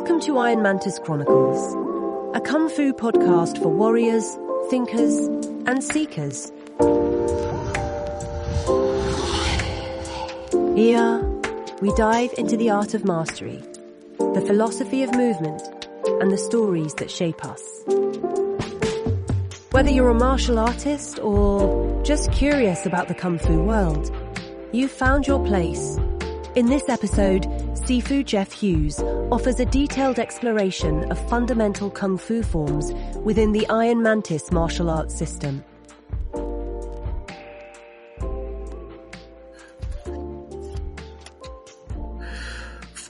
Welcome to Iron Mantis Chronicles, a Kung Fu podcast for warriors, thinkers, and seekers. Here, we dive into the art of mastery, the philosophy of movement, and the stories that shape us. Whether you're a martial artist or just curious about the Kung Fu world, you've found your place. In this episode, Sifu Jeff Hughes offers a detailed exploration of fundamental Kung Fu forms within the Iron Mantis Martial Arts system.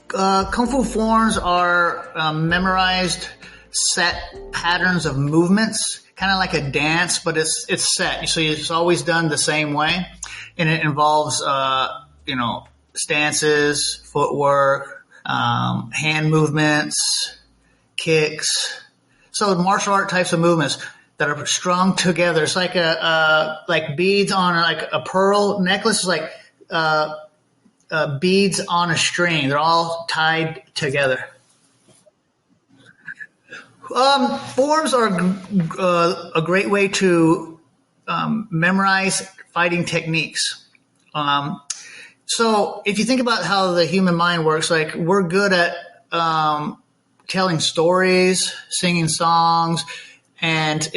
Kung Fu forms are memorized set patterns of movements, kind of like a dance, but it's set. So it's always done the same way, and it involves stances, footwork, hand movements, kicks. So martial art types of movements that are strung together. It's like like beads on like a pearl necklace. It's like beads on a string. They're all tied together. Forms are a great way to memorize fighting techniques. So if you think about how the human mind works, like we're good at telling stories, singing songs, and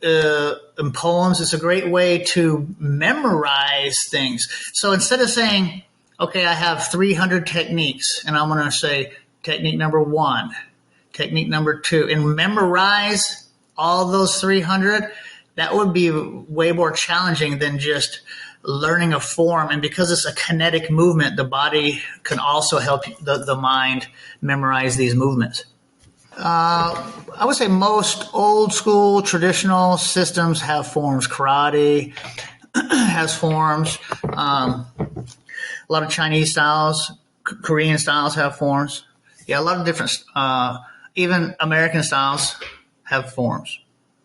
in poems, it's a great way to memorize things. So instead of saying, okay, I have 300 techniques, and I'm going to say technique number 1, technique number 2, and memorize all those 300, that would be way more challenging than just learning a form. And because it's a kinetic movement, the body can also help the mind memorize these movements. I would say most old school traditional systems have forms. Karate has forms. A lot of Chinese styles, Korean styles have forms. Yeah, a lot of different, even American styles have forms.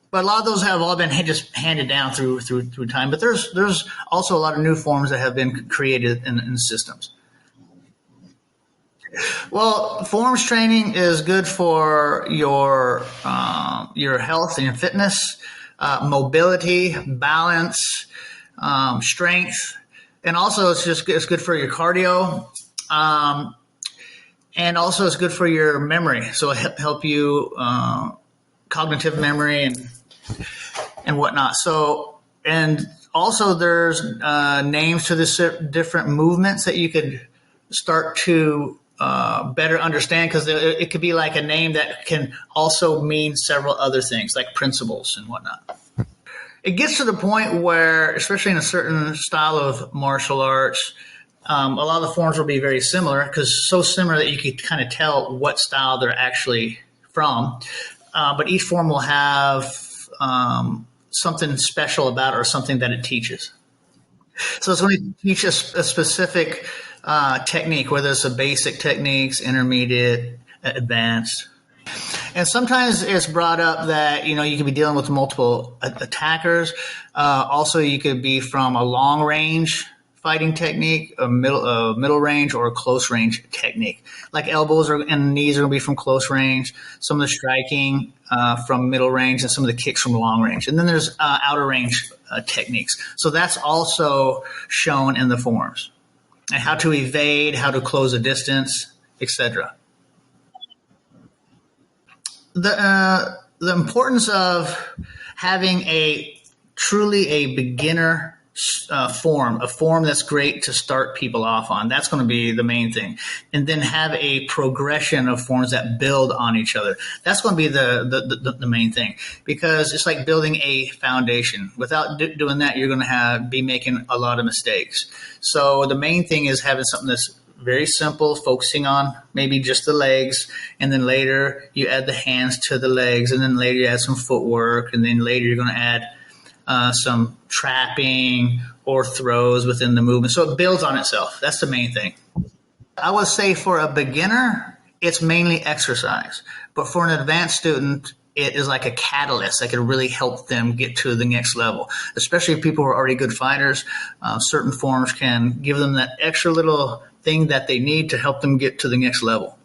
But a lot of those have all been just handed down through time. But there's also a lot of new forms that have been created in systems. Well, forms training is good for your health and your fitness, mobility, balance, strength, and also it's good for your cardio, and also it's good for your memory. So it help you cognitive memory and whatnot. So, and also there's names to the different movements that you could start to better understand, because it could be like a name that can also mean several other things, like principles and whatnot. It gets to the point where, especially in a certain style of martial arts, a lot of the forms will be very similar, because so similar that you could kind of tell what style they're actually from. But each form will have something special about it, or something that it teaches. So it's going to teach a specific technique, whether it's a basic techniques, intermediate, advanced. And sometimes it's brought up that, you can be dealing with multiple attackers. Also, you could be from a long range fighting technique, a middle range, or a close range technique. Like elbows and knees are going to be from close range, some of the striking from middle range, and some of the kicks from long range. And then there's outer range techniques. So that's also shown in the forms. And how to evade, how to close a distance, etc. The importance of having truly a beginner form, a form that's great to start people off on. That's going to be the main thing. And then have a progression of forms that build on each other. That's going to be the main thing, because it's like building a foundation. Without doing that, you're going to be making a lot of mistakes. So the main thing is having something that's very simple, focusing on maybe just the legs, and then later you add the hands to the legs, and then later you add some footwork, and then later you're going to add some trapping or throws within the movement. So it builds on itself. That's the main thing. I would say for a beginner, it's mainly exercise. But for an advanced student, it is like a catalyst that can really help them get to the next level. Especially if people who are already good fighters, certain forms can give them that extra little thing that they need to help them get to the next level.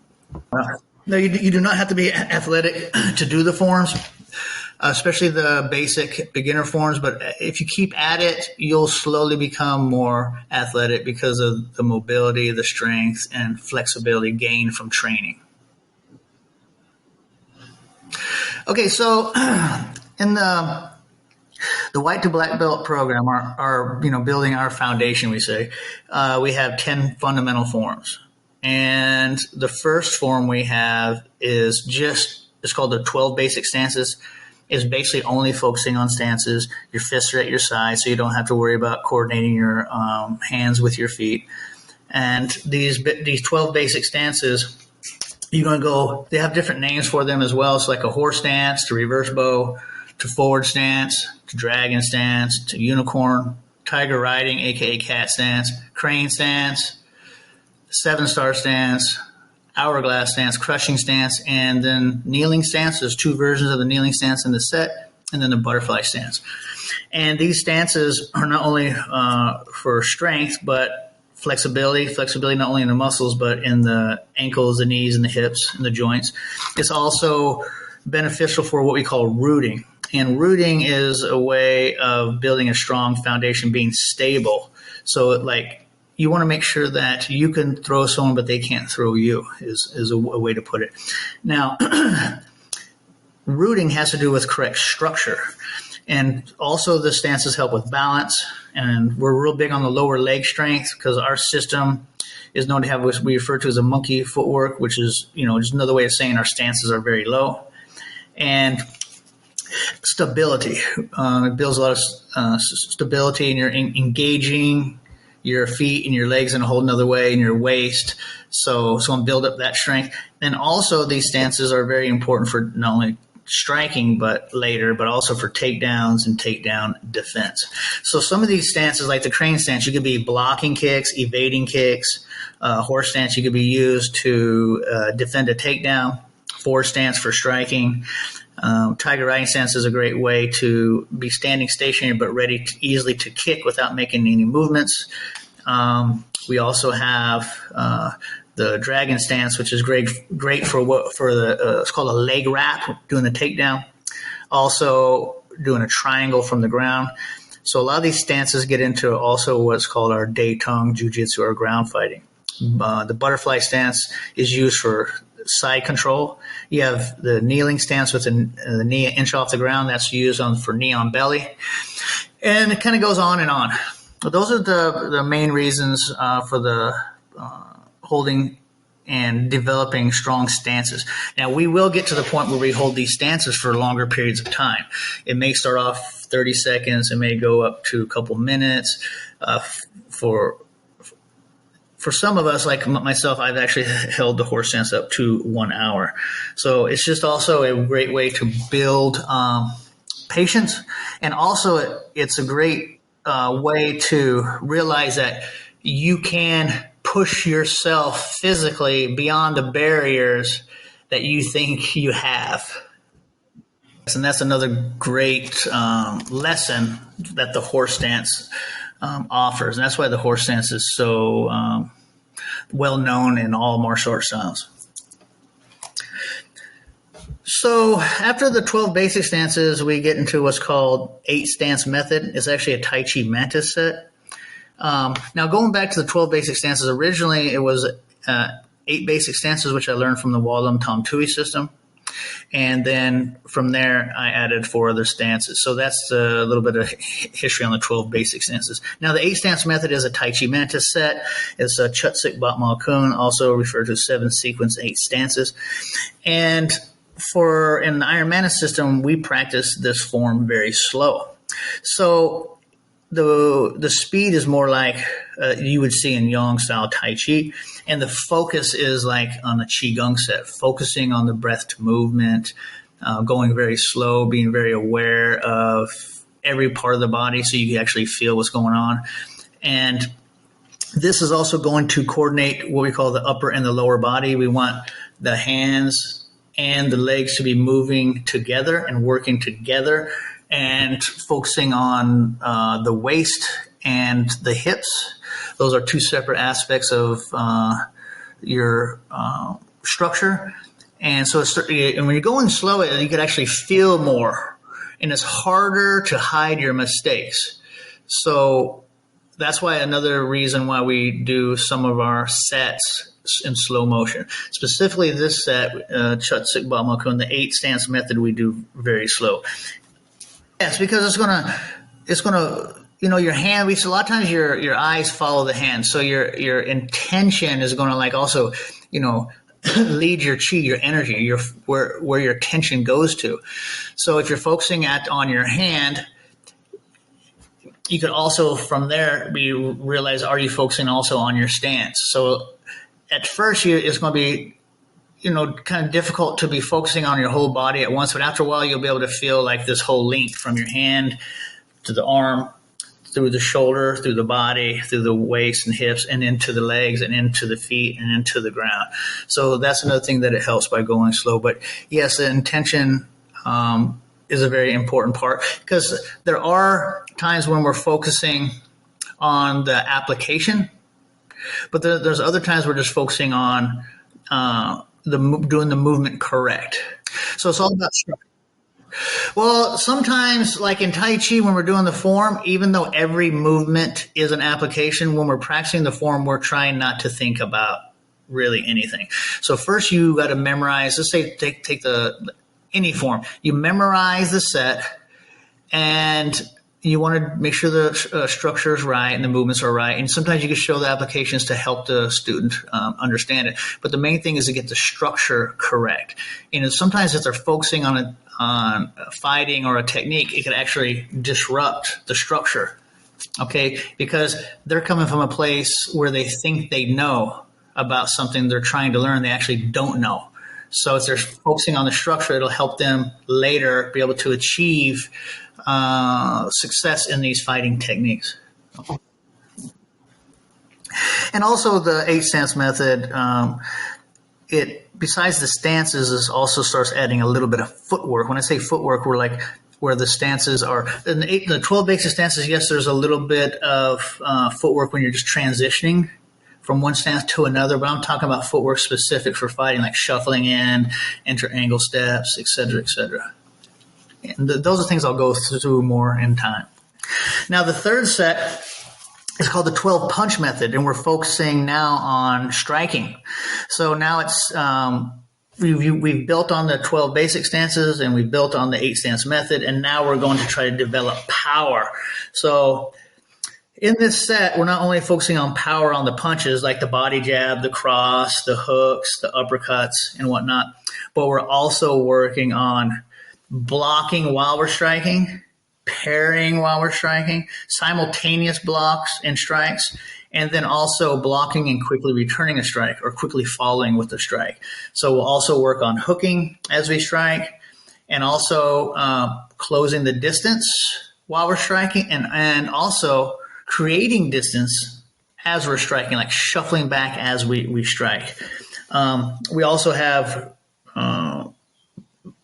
No, you do not have to be athletic to do the forms, especially the basic beginner forms. But if you keep at it, you'll slowly become more athletic because of the mobility, the strength, and flexibility gained from training. Okay, so in the white to black belt program, our building our foundation, we say, we have 10 fundamental forms. And the first form we have is it's called the 12 basic stances. It's basically only focusing on stances. Your fists are at your side, so you don't have to worry about coordinating your hands with your feet. And these 12 basic stances, you're going to go, they have different names for them as well. It's like a horse stance, to reverse bow, to forward stance, to dragon stance, to unicorn, tiger riding, aka cat stance, crane stance, 7-star stance, hourglass stance, crushing stance, and then kneeling stance. There's 2 versions of the kneeling stance in the set, and then the butterfly stance. And these stances are not only for strength, but flexibility not only in the muscles, but in the ankles, the knees, and the hips, and the joints. It's also beneficial for what we call rooting. And rooting is a way of building a strong foundation, being stable. So you want to make sure that you can throw someone, but they can't throw you, is a way to put it. Now, rooting has to do with correct structure. And also the stances help with balance. And we're real big on the lower leg strength because our system is known to have what we refer to as a monkey footwork, which is, just another way of saying our stances are very low. And stability. It builds a lot of stability, and you're engaging your feet and your legs in a whole nother way, and your waist. So build up that strength. And also these stances are very important for not only striking but also for takedowns and takedown defense. So some of these stances, like the crane stance, you could be blocking kicks, evading kicks. Horse stance, you could be used to defend a takedown. Forward stance for striking. Tiger riding stance is a great way to be standing stationary but ready easily to kick without making any movements. We also have the dragon stance, which is great for it's called a leg wrap, doing the takedown. Also doing a triangle from the ground. So a lot of these stances get into also what's called our Daetong Jiu-Jitsu or ground fighting. The butterfly stance is used for side control. You have the kneeling stance with the knee an inch off the ground. That's used for knee on belly. And it kind of goes on and on. But those are the main reasons for the holding and developing strong stances. Now, we will get to the point where we hold these stances for longer periods of time. It may start off 30 seconds. It may go up to a couple minutes. For some of us, like myself, I've actually held the horse stance up to 1 hour. So it's just also a great way to build patience. And also it's a great way to realize that you can push yourself physically beyond the barriers that you think you have. And that's another great lesson that the horse stance offers. And that's why the horse stance is so well known in all martial arts styles. So after the 12 basic stances, we get into what's called 8 stance method. It's actually a Tai Chi Mantis set. Now going back to the 12 basic stances, originally it was 8 basic stances, which I learned from the Wallum Tom Tui system. And then from there, I added 4 other stances. So that's a little bit of history on the 12 basic stances. Now, the 8-stance method is a Tai Chi Mantis set. It's a Chutsik Bat Ma Kun, also referred to as 7 sequence 8 stances. And in the Iron Mantis system, we practice this form very slow. So the speed is more like you would see in Yang style Tai Chi, and the focus is like on the Qigong set, focusing on the breath to movement, going very slow, being very aware of every part of the body so you actually feel what's going on. And this is also going to coordinate what we call the upper and the lower body. We want the hands and the legs to be moving together and working together, and focusing on the waist and the hips. Those are 2 separate aspects of your structure. And so and when you're going slow, you can actually feel more, and it's harder to hide your mistakes. So that's why another reason why we do some of our sets in slow motion. Specifically this set, Chut Sik Ba Ma Kun, the 8 stance method, we do very slow. Yes, because it's gonna, your hand. A lot of times your eyes follow the hand, so your intention is gonna like also, lead your chi, your energy, where your attention goes to. So if you're focusing on your hand, you could also from there realize, are you focusing also on your stance? So at first it's going to be kind of difficult to be focusing on your whole body at once, but after a while you'll be able to feel like this whole link from your hand to the arm, through the shoulder, through the body, through the waist and hips, and into the legs, and into the feet, and into the ground. So that's another thing that it helps by going slow. But yes, the intention is a very important part, because there are times when we're focusing on the application, but there's other times we're just focusing on doing the movement correct. So it's all about structure. Well, sometimes, like in Tai Chi, when we're doing the form, even though every movement is an application, when we're practicing the form, we're trying not to think about really anything. So first you got to memorize. Let's say take any form. You memorize the set, and you want to make sure the structure is right and the movements are right. And sometimes you can show the applications to help the student understand it. But the main thing is to get the structure correct. Sometimes if they're focusing on fighting or a technique, it could actually disrupt the structure, okay? Because they're coming from a place where they think they know about something they're trying to learn. They actually don't know. So if they're focusing on the structure, it'll help them later be able to achieve success in these fighting techniques. And also the 8 stance method, besides the stances, it also starts adding a little bit of footwork. When I say footwork, we're like where the stances are. In the 12 basic stances, yes, there's a little bit of footwork when you're just transitioning from one stance to another, but I'm talking about footwork specific for fighting, like shuffling in, enter angle steps, et cetera, et cetera. And those are things I'll go through more in time. Now, the third set is called the 12 punch method, and we're focusing now on striking. So now it's we've built on the 12 basic stances, and we've built on the 8 stance method, and now we're going to try to develop power. So in this set, we're not only focusing on power on the punches, like the body jab, the cross, the hooks, the uppercuts, and whatnot, but we're also working on blocking while we're striking, parrying while we're striking, simultaneous blocks and strikes, and then also blocking and quickly returning a strike or quickly following with the strike. So we'll also work on hooking as we strike, and also closing the distance while we're striking, and also creating distance as we're striking, like shuffling back as we strike. We also have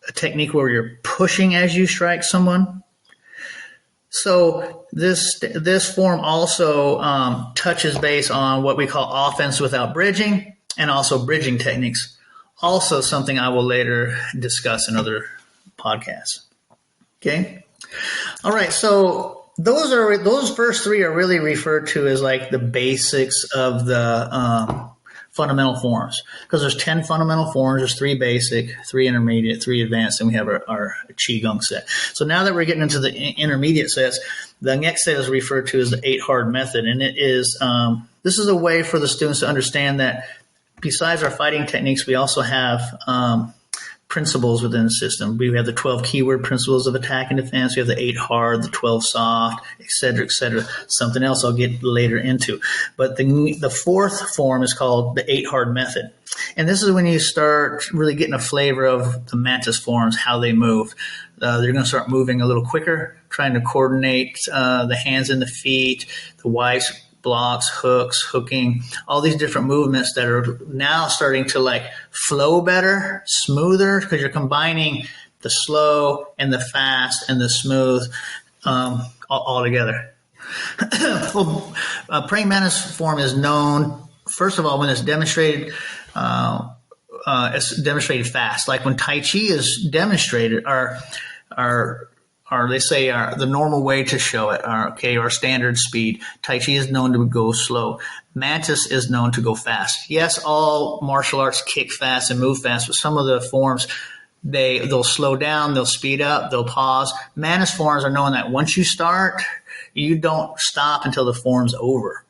a technique where you're pushing as you strike someone. So this form also touches base on what we call offense without bridging, and also bridging techniques. Also something I will later discuss in other podcasts. Okay? All right, so those first 3 are really referred to as like the basics of the fundamental forms, because there's 10 fundamental forms. There's 3 basic, 3 intermediate, 3 advanced, and we have our Qigong set. So now that we're getting into the intermediate sets, the next set is referred to as the 8 hard method, and it is this is a way for the students to understand that besides our fighting techniques, we also have principles within the system. We have the 12 keyword principles of attack and defense. We have the 8 hard, the 12 soft, et cetera, et cetera. Something else I'll get later into. But the 4th form is called the 8 hard method. And this is when you start really getting a flavor of the mantis forms, how they move. They're going to start moving a little quicker, trying to coordinate the hands and the feet, the wipes, blocks, hooks, hooking, all these different movements that are now starting to like flow better, smoother, because you're combining the slow and the fast and the smooth all together. Well, praying mantis form is known, first of all, when it's demonstrated it's demonstrated fast. Like when Tai Chi is demonstrated, they say the normal way to show it, our standard speed. Tai Chi is known to go slow. Mantis is known to go fast. Yes, all martial arts kick fast and move fast, but some of the forms, they'll slow down, they'll speed up, they'll pause. Mantis forms are known that once you start, you don't stop until the form's over.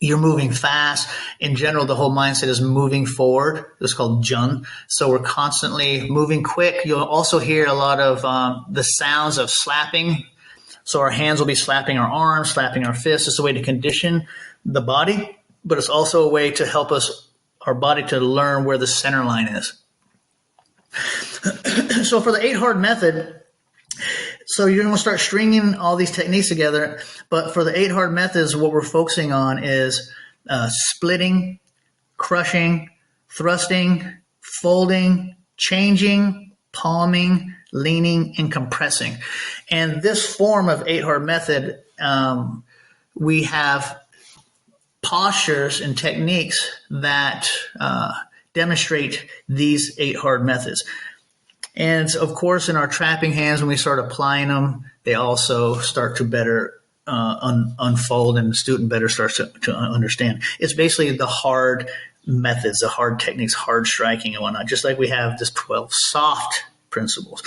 You're moving fast. In general, the whole mindset is moving forward. It's called Jun. So we're constantly moving quick. You'll also hear a lot of the sounds of slapping. So our hands will be slapping our arms, slapping our fists. It's a way to condition the body, but it's also a way to help our body to learn where the center line is. So for the 8 hard method, so you're going to start stringing all these techniques together. But for the 8 hard methods, what we're focusing on is splitting, crushing, thrusting, folding, changing, palming, leaning, and compressing. And this form of 8 hard method, we have postures and techniques that demonstrate these 8 hard methods. And of course, in our trapping hands, when we start applying them, they also start to better unfold, and the student better starts to understand. It's basically the hard methods, the hard techniques, hard striking and whatnot, just like we have this 12 soft principles.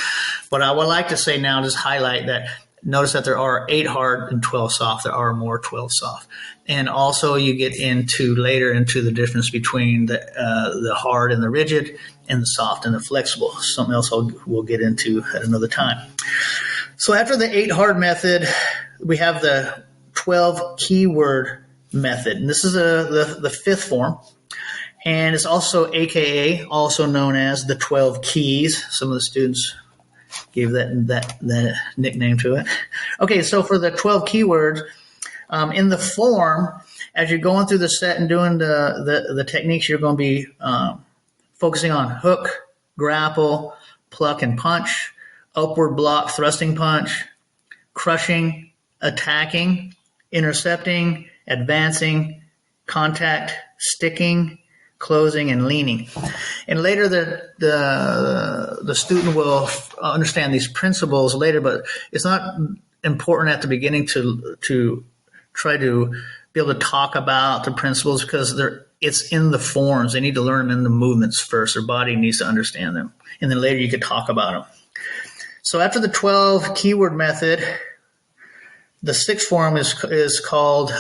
But I would like to say now, just highlight that, notice that there are 8 hard and 12 soft. There are more 12 soft. And also you get later into the difference between the hard and the rigid, and the soft and the flexible. Something else we'll get into at another time. So after the 8 hard method, we have the 12 keyword method. And this is the 5th form. And it's also AKA, also known as the 12 keys. Some of the students gave that nickname to it. Okay, so for the 12 keywords, in the form, as you're going through the set and doing the techniques, you're going to be focusing on hook, grapple, pluck and punch, upward block, thrusting punch, crushing, attacking, intercepting, advancing, contact, sticking, closing, and leaning. And later the student will understand these principles later, but it's not important at the beginning to try to be able to talk about the principles, because it's in the forms. They need to learn them in the movements first. Their body needs to understand them. And then later you could talk about them. So after the 12 keyword method, the 6th form is called,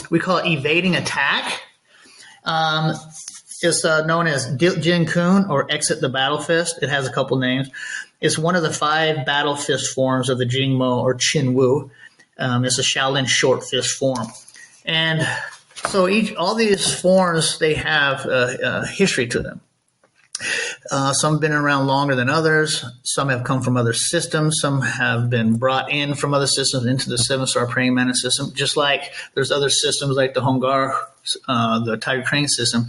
we call it evading attack. It's known as Jin Kun, or exit the battle fist. It has a couple names. It's one of the 5 battle fist forms of the Jingmo or Qin Wu. It's a Shaolin short fist form. And so all these forms, they have a history to them. Some have been around longer than others. Some have come from other systems. Some have been brought in from other systems into the 7-star praying mantis system. Just like there's other systems like the Hongar, the Tiger Crane system.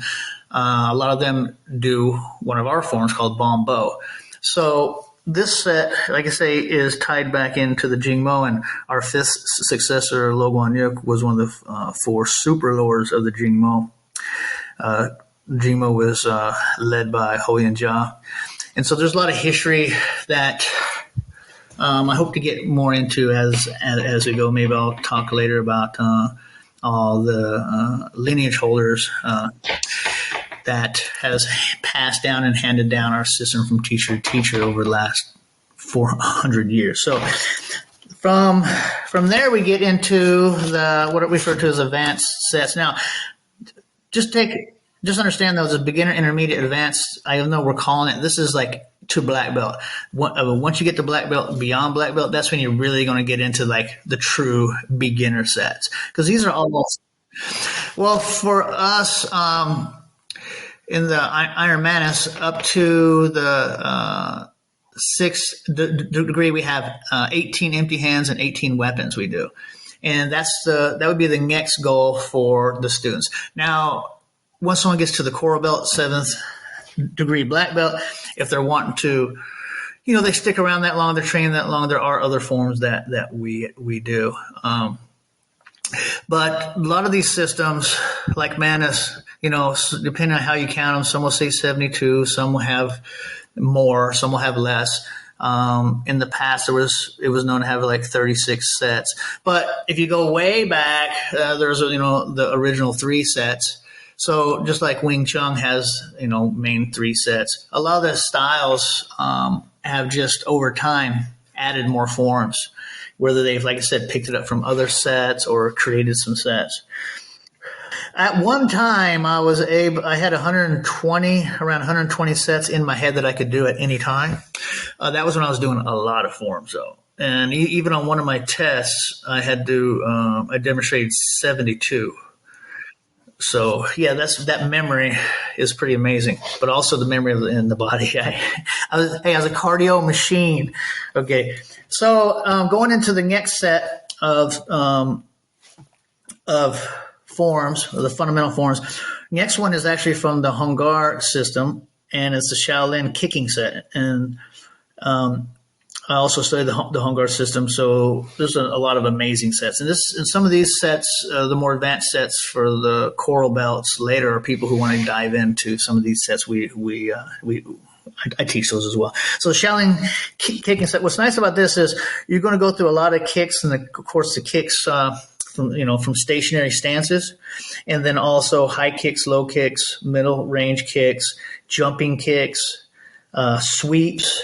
A lot of them do one of our forms called Bombo. So this set, like I say, is tied back into the Jingmo, and our 5th successor, Lo Guan Yuk, was one of the 4 super lords of the Jingmo. Jingmo was led by Ho Yan-jia. And so there's a lot of history that I hope to get more into as we go. Maybe I'll talk later about all the lineage holders that has passed down and handed down our system from teacher to teacher over the last 400 years. So from there we get into what we refer to as advanced sets. Now, just understand those as beginner, intermediate, advanced. I know we're calling it. This is like to black belt. Once you get to black belt, beyond black belt, that's when you're really going to get into like the true beginner sets. Because these are almost, well, for us, in the Iron Mantis, up to the 6th degree, we have 18 empty hands and 18 weapons we do. And that would be the next goal for the students. Now, once someone gets to the coral belt, 7th degree black belt, if they're wanting to, they stick around that long, they're training that long, there are other forms that we do. But a lot of these systems, like Mantis, depending on how you count them, some will say 72, some will have more, some will have less. In the past, it was known to have like 36 sets. But if you go way back, there's the original 3 sets. So just like Wing Chun has main 3 sets, a lot of the styles have just over time added more forms, whether they've, like I said, picked it up from other sets or created some sets. At one time, I had around 120 sets in my head that I could do at any time. That was when I was doing a lot of forms, though. And even on one of my tests, I demonstrated 72. So yeah, that memory is pretty amazing, but also the memory in the body. I was a cardio machine. Okay. So, going into the next set of forms, or the fundamental forms. Next one is actually from the Hungar system, and it's the Shaolin kicking set. And I also studied the Hungar system, so there's a lot of amazing sets. And some of these sets, the more advanced sets for the coral belts later, are people who want to dive into some of these sets. I teach those as well. So the Shaolin kicking set. What's nice about this is you're going to go through a lot of kicks, and of course the kicks from stationary stances, and then also high kicks, low kicks, middle range kicks, jumping kicks, sweeps.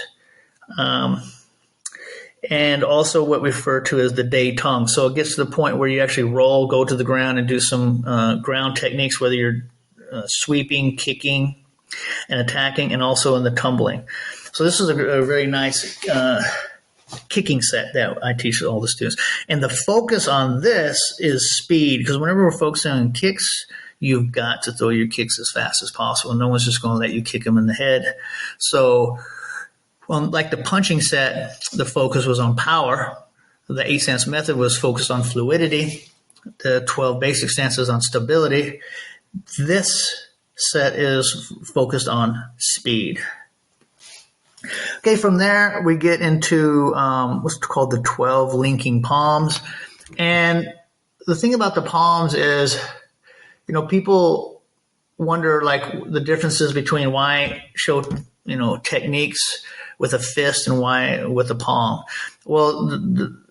And also what we refer to as the day tongue. So it gets to the point where you actually roll, go to the ground, and do some ground techniques, whether you're sweeping, kicking, and attacking, and also in the tumbling. So this is a very nice kicking set that I teach all the students. And the focus on this is speed, because whenever we're focusing on kicks, you've got to throw your kicks as fast as possible. No one's just going to let you kick them in the head. So like the punching set, the focus was on power. The 8-stance method was focused on fluidity. The 12 basic stances on stability. This set is focused on speed. Okay, from there we get into what's called the 12 linking palms. And the thing about the palms is, people wonder like the differences between why show techniques with a fist and why with a palm. Well,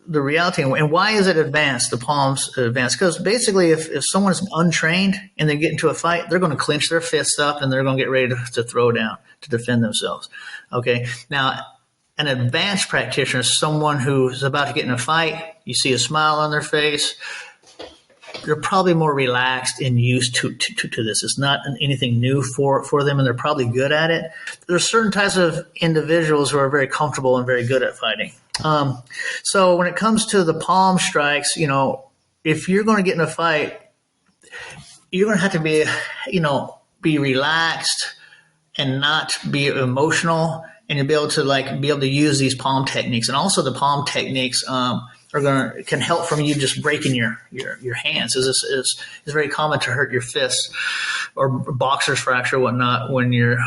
the reality, and why is it advanced? The palms advanced because basically, if someone's untrained and they get into a fight, they're going to clench their fists up and they're going to get ready to throw down to defend themselves. Okay, now an advanced practitioner is someone who's about to get in a fight. You see a smile on their face. They're probably more relaxed and used to this. It's not anything new for them, and they're probably good at it. There's certain types of individuals who are very comfortable and very good at fighting. So when it comes to the palm strikes, if you're going to get in a fight, you're going to have to be relaxed and not be emotional, and you'll be able to use these palm techniques. And also the palm techniques can help from you just breaking your hands. It's very common to hurt your fists or boxer's fracture, whatnot, when you're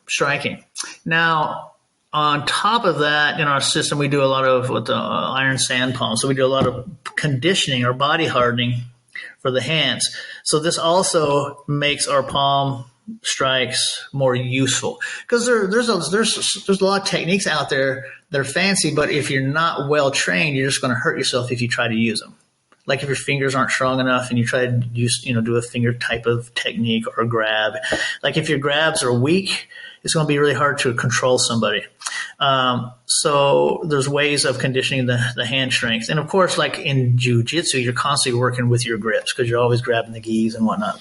striking. Now, on top of that, in our system, we do a lot of with the iron sand palm. So we do a lot of conditioning or body hardening for the hands. So this also makes our palm strikes more useful, because there's a lot of techniques out there that are fancy, but if you're not well trained, you're just going to hurt yourself if you try to use them. Like if your fingers aren't strong enough and you try to do a finger type of technique or grab. Like if your grabs are weak, it's going to be really hard to control somebody. So there's ways of conditioning the hand strength. And of course, like in jiu-jitsu, you're constantly working with your grips because you're always grabbing the gis and whatnot.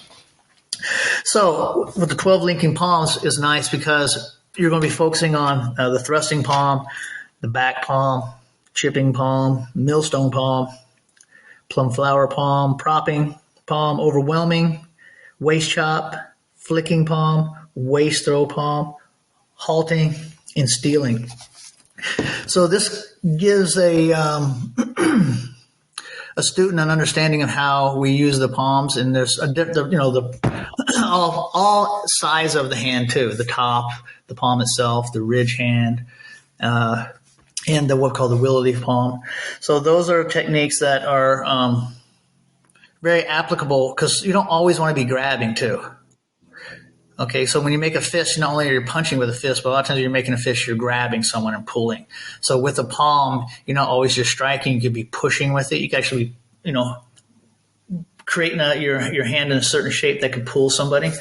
So with the 12 linking palms is nice because you're going to be focusing on the thrusting palm, the back palm, chipping palm, millstone palm, plum flower palm, propping palm, overwhelming, waist chop, flicking palm, waist throw palm, halting, and stealing. So this gives a student an understanding of how we use the palms, and there's all sides of the hand too. The top, the palm itself, the ridge hand, and what we call the willow leaf palm. So those are techniques that are very applicable because you don't always want to be grabbing too. Okay, so when you make a fist, not only are you punching with a fist, but a lot of times you're making a fist, you're grabbing someone and pulling. So with a palm, you're not always just striking. You could be pushing with it. You could actually be, creating your hand in a certain shape that could pull somebody.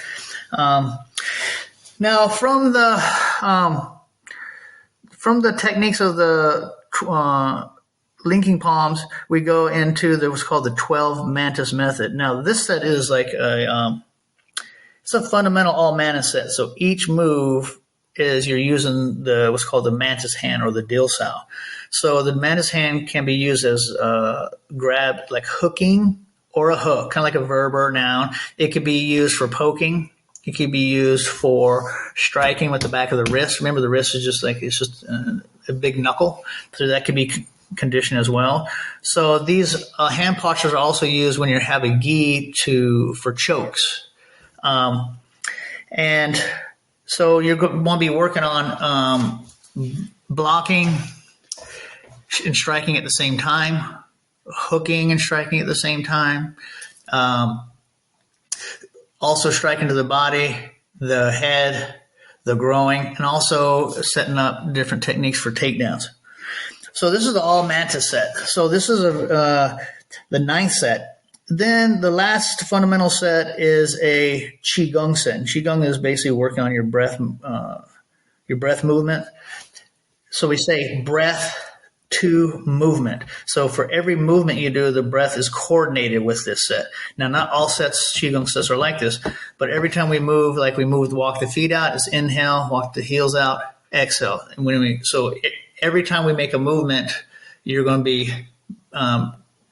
Now, from the techniques of the linking palms, we go into what's called the 12 mantis method. Now, this set is like it's a fundamental all mantis set. So each move is you're using what's called the mantis hand or the dill sow. So the mantis hand can be used as grab, like hooking or a hook, kind of like a verb or a noun. It could be used for poking. It could be used for striking with the back of the wrist. Remember, the wrist is just a big knuckle, so that could be conditioned as well. So these hand postures are also used when you have a gi for chokes. And so you're going to be working on blocking and striking at the same time, hooking and striking at the same time, also striking to the body, the head, the groin, and also setting up different techniques for takedowns. So this is the all mantis set. So this is the 9th set. Then the last fundamental set is a qigong set. And qigong is basically working on your breath movement. So we say breath to movement. So for every movement you do, the breath is coordinated with this set. Now, not all qigong sets are like this, but every time we move, like we walk the feet out, it's inhale, walk the heels out, exhale. And every time we make a movement, you're going to be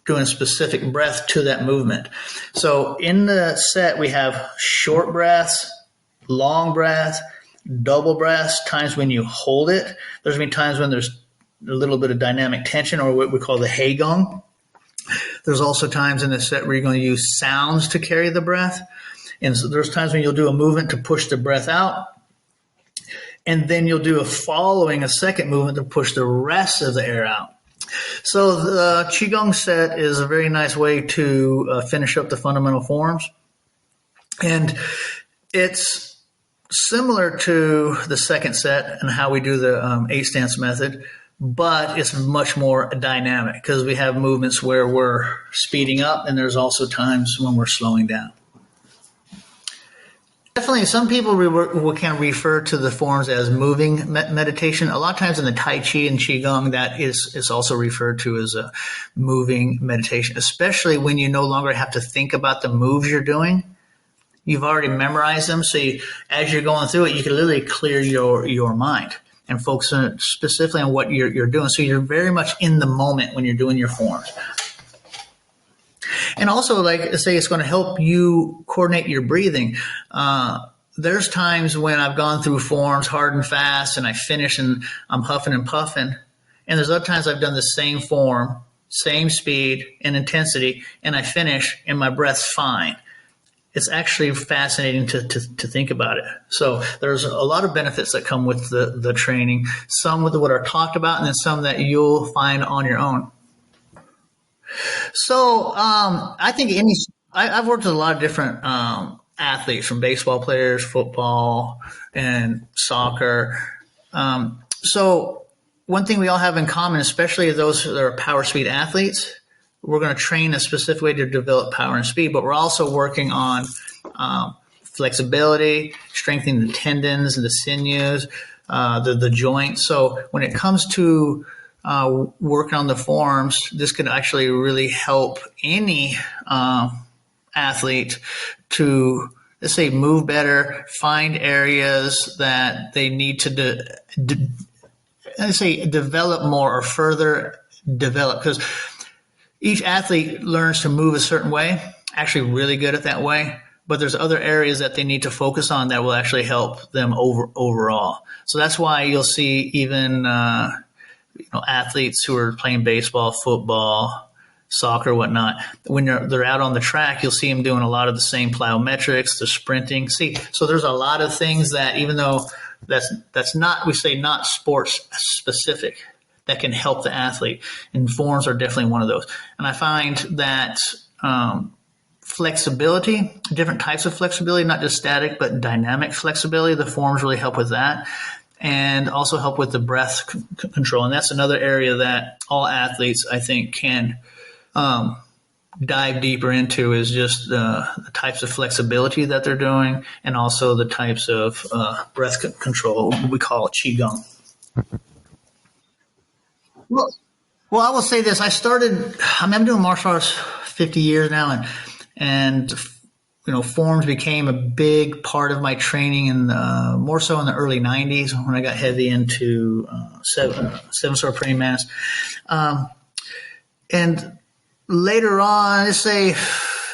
doing a specific breath to that movement. So in the set, we have short breaths, long breath, double breaths, times when you hold it. There's going to be times when there's a little bit of dynamic tension, or what we call the heigong. There's also times in the set where you're going to use sounds to carry the breath. And so there's times when you'll do a movement to push the breath out. And then you'll do a second movement to push the rest of the air out. So the qigong set is a very nice way to finish up the fundamental forms. And it's similar to the second set and how we do the 8 stance method, but it's much more dynamic because we have movements where we're speeding up, and there's also times when we're slowing down. Definitely, some people can refer to the forms as moving meditation. A lot of times in the Tai Chi and Qigong, that is also referred to as a moving meditation, especially when you no longer have to think about the moves you're doing. You've already memorized them, so as you're going through it, you can literally clear your mind and focus specifically on what you're doing. So you're very much in the moment when you're doing your forms. And also, like say, it's going to help you coordinate your breathing. There's times when I've gone through forms hard and fast, and I finish and I'm huffing and puffing. And there's other times I've done the same form, same speed and intensity, and I finish and my breath's fine. It's actually fascinating to think about it. So there's a lot of benefits that come with the training, some with what are talked about, and then some that you'll find on your own. So I think I've worked with a lot of different athletes, from baseball players, football, and soccer. So one thing we all have in common, especially those that are power speed athletes, we're going to train a specific way to develop power and speed, but we're also working on flexibility, strengthening the tendons and the sinews, the joints. So when it comes to working on the forms, this could actually really help any athlete to, let's say, move better, find areas that they need to develop more or further develop, because each athlete learns to move a certain way, actually really good at that way, but there's other areas that they need to focus on that will actually help them overall. So that's why you'll see even athletes who are playing baseball, football, soccer, whatnot, when they're out on the track, you'll see them doing a lot of the same plyometrics, the sprinting. So there's a lot of things that, even though that's not, we say, not sports specific, that can help the athlete, and forms are definitely one of those. And I find that flexibility, different types of flexibility, not just static, but dynamic flexibility. The forms really help with that, and also help with the breath control. And that's another area that all athletes, I think, can dive deeper into, is just the types of flexibility that they're doing, and also the types of breath control. We call it qigong. Well, I will say this. I'm doing martial arts 50 years now, and forms became a big part of my training, and more so in the early 90s when I got heavy into seven sword praying mantis. And later on, let's say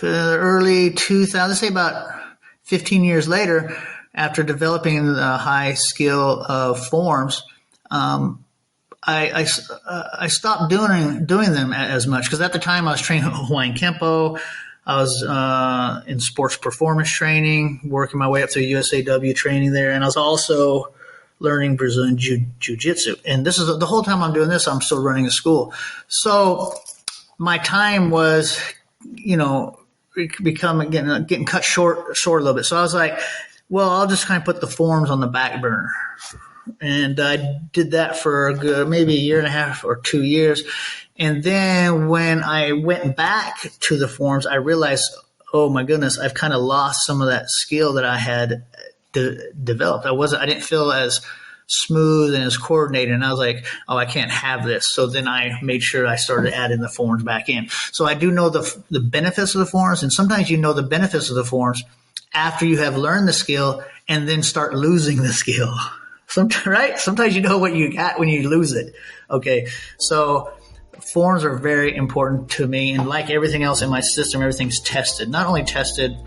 early 2000s, let's say about 15 years later, after developing the high skill of forms, I stopped doing them as much, because at the time I was training Hawaiian Kempo. I was in sports performance training, working my way up through USAW training there, and I was also learning Brazilian Jiu-Jitsu. And this is the whole time I'm doing this, I'm still running a school. So my time was, getting cut short a little bit. So I was like, well, I'll just kind of put the forms on the back burner. And I did that for maybe a year and a half or 2 years. And then when I went back to the forms, I realized, oh my goodness, I've kind of lost some of that skill that I had developed. I didn't feel as smooth and as coordinated. And I was like, oh, I can't have this. So then I made sure I started adding the forms back in. So I do know the benefits of the forms. And sometimes you know the benefits of the forms after you have learned the skill and then start losing the skill. Right? Sometimes you know what you got when you lose it. Okay. So forms are very important to me. And like everything else in my system, everything's tested. Not only tested,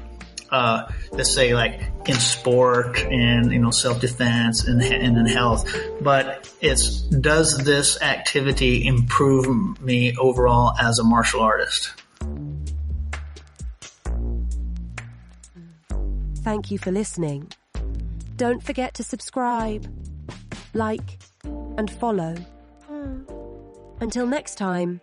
let's say like in sport and, self-defense and in health, but does this activity improve me overall as a martial artist? Thank you for listening. Don't forget to subscribe, like, and follow. Until next time.